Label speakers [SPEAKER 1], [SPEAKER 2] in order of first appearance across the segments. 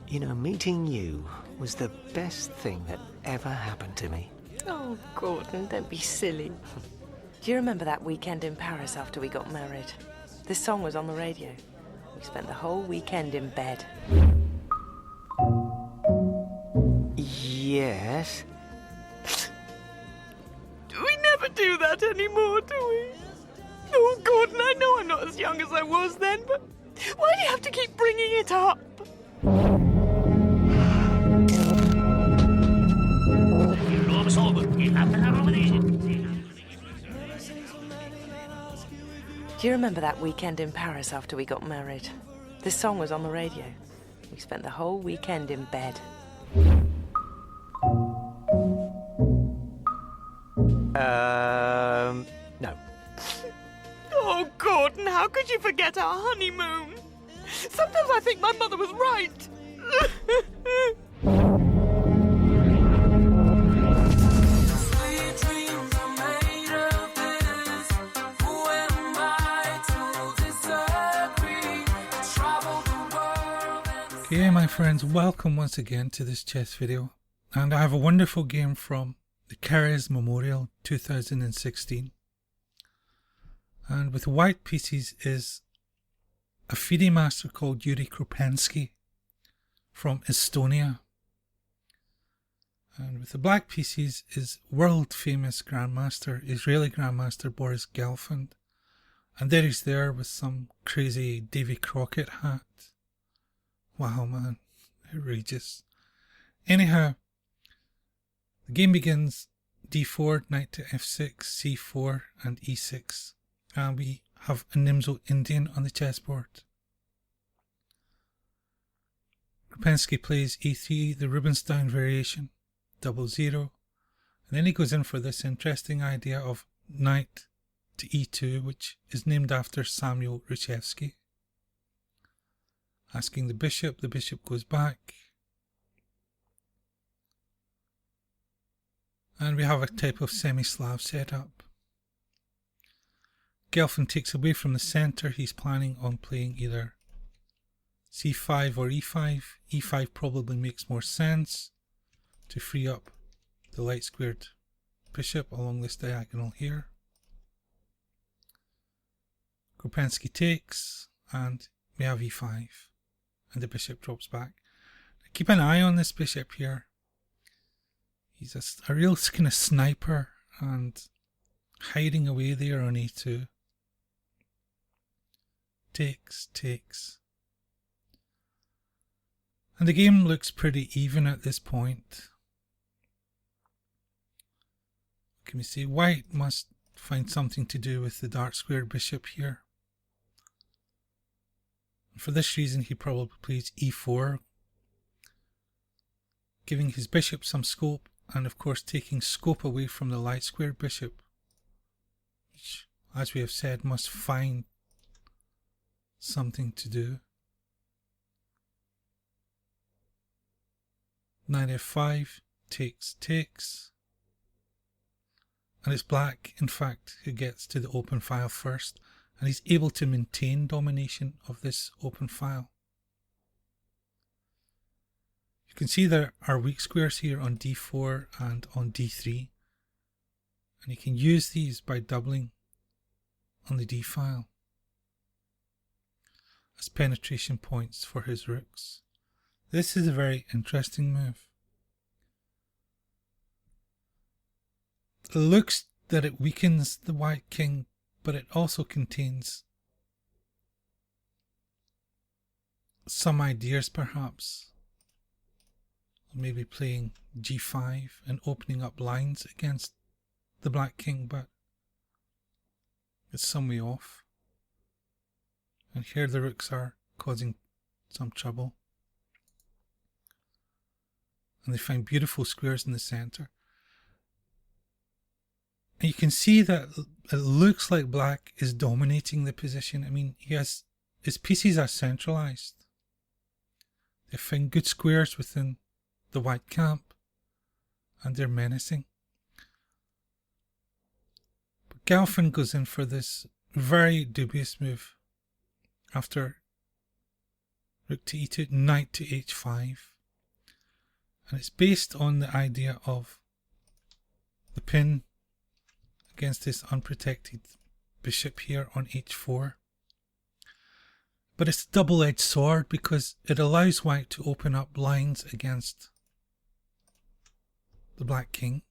[SPEAKER 1] You know, meeting you was the best thing that ever happened to me.
[SPEAKER 2] Oh, Gordon, don't be silly. Do you remember that weekend in Paris after we got married? This song was on the radio. We spent the whole weekend in bed.
[SPEAKER 1] Yes.
[SPEAKER 2] We never do that anymore, do we? Oh, Gordon, I know I'm not as young as I was then, but why do you have to keep bringing it up? Do you remember that weekend in Paris after we got married? This song was on the radio. We spent the whole weekend in bed.
[SPEAKER 1] No.
[SPEAKER 2] Oh, Gordon, how could you forget our honeymoon? Sometimes I think my mother was right.
[SPEAKER 3] Okay, my friends, welcome once again to this chess video, and I have a wonderful game from the Keres Memorial 2016, and with white pieces is a Fide master called Yuri Krupenski from Estonia, and with the black pieces is world famous Grandmaster, Israeli Grandmaster Boris Gelfand, and there he's there with some crazy Davy Crockett hat. Wow, man, outrageous. Anyhow, the game begins d4, knight to f6, c4 and e6, and we have a Nimzo Indian on the chessboard. Krupenski plays e3, the Rubinstein variation, 0-0, and then he goes in for this interesting idea of knight to e2, which is named after Samuel Reshevsky. Asking the bishop goes back. And we have a type of semi-Slav setup. Gelfand takes away from the centre. He's planning on playing either c5 or e5. e5 probably makes more sense to free up the light squared bishop along this diagonal here. Krupenski takes, and we have e5. And the bishop drops back. Now keep an eye on this bishop here. He's a real kind of sniper and hiding away there on e2. Takes. And the game looks pretty even at this point. Can we see white must find something to do with the dark squared bishop here. For this reason, he probably plays e4, giving his bishop some scope, and of course taking scope away from the light squared bishop, which, as we have said, must find something to do. Knight f5, takes, and it's black, in fact, who gets to the open file first. And he's able to maintain domination of this open file. You can see there are weak squares here on d4 and on d3. And he can use these by doubling on the d file as penetration points for his rooks. This is a very interesting move. It looks that it weakens the white king, but it also contains some ideas perhaps, maybe playing g5 and opening up lines against the black king, but it's some way off. And here the rooks are causing some trouble. And they find beautiful squares in the centre. And you can see that it looks like black is dominating the position. I mean, his pieces are centralized. They find good squares within the white camp, and they're menacing. But Gelfand goes in for this very dubious move after rook to e2, knight to h5. And it's based on the idea of the pin against this unprotected bishop here on h4. But it's a double-edged sword because it allows white to open up lines against the black king.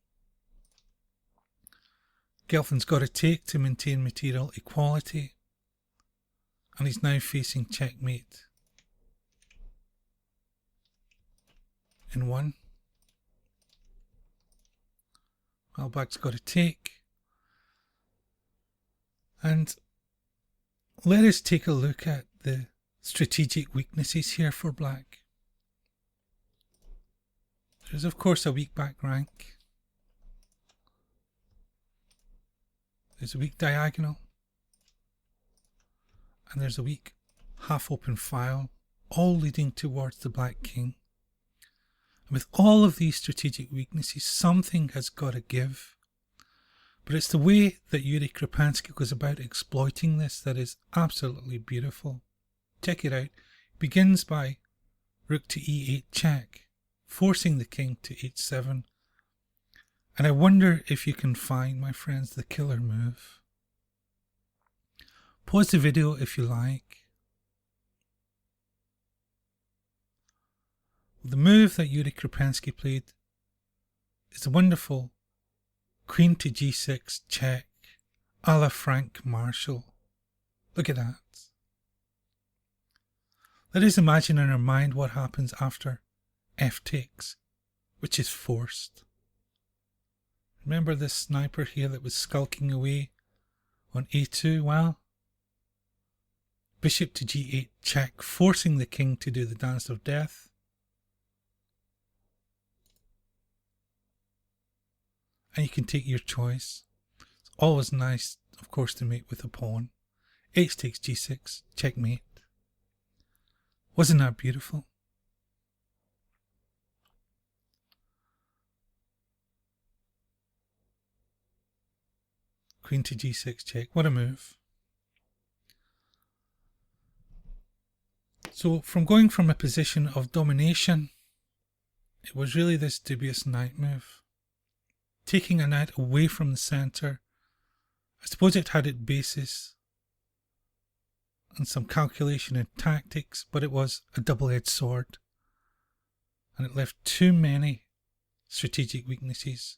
[SPEAKER 3] Gelfand's got to take to maintain material equality, and he's now facing checkmate in 1. Well, black's got to take. And let us take a look at the strategic weaknesses here for black. There's of course a weak back rank. There's a weak diagonal. And there's a weak half-open file, all leading towards the black king. And with all of these strategic weaknesses, something has got to give. But it's the way that Yuri Krupenski goes about exploiting this that is absolutely beautiful. Check it out. It begins by rook to e8 check, forcing the king to h7. And I wonder if you can find, my friends, the killer move. Pause the video if you like. The move that Yuri Krupenski played is a wonderful queen to g6 check a la Frank Marshall. Look at that. Let us imagine in our mind what happens after f takes, which is forced. Remember this sniper here that was skulking away on a2? Well, bishop to g8 check, forcing the king to do the dance of death. And you can take your choice. It's always nice, of course, to mate with a pawn. H takes g6, checkmate. Wasn't that beautiful? Queen to g6 check. What a move. So from going from a position of domination, it was really this dubious knight move. Taking a knight away from the centre. I suppose it had its basis and some calculation and tactics, but it was a double-edged sword. And it left too many strategic weaknesses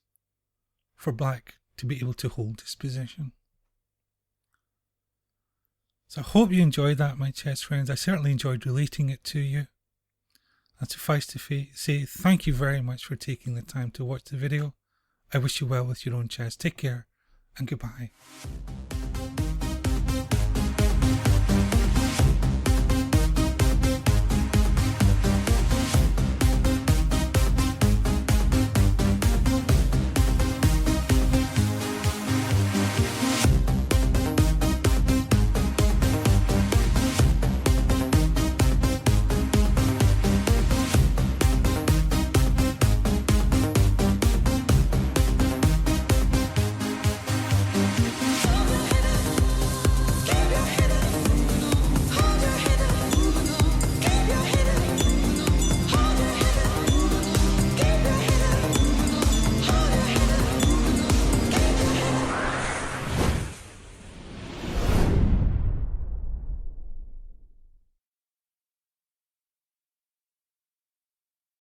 [SPEAKER 3] for black to be able to hold this position. So I hope you enjoyed that, my chess friends. I certainly enjoyed relating it to you. And suffice to say thank you very much for taking the time to watch the video. I wish you well with your own chess. Take care and goodbye.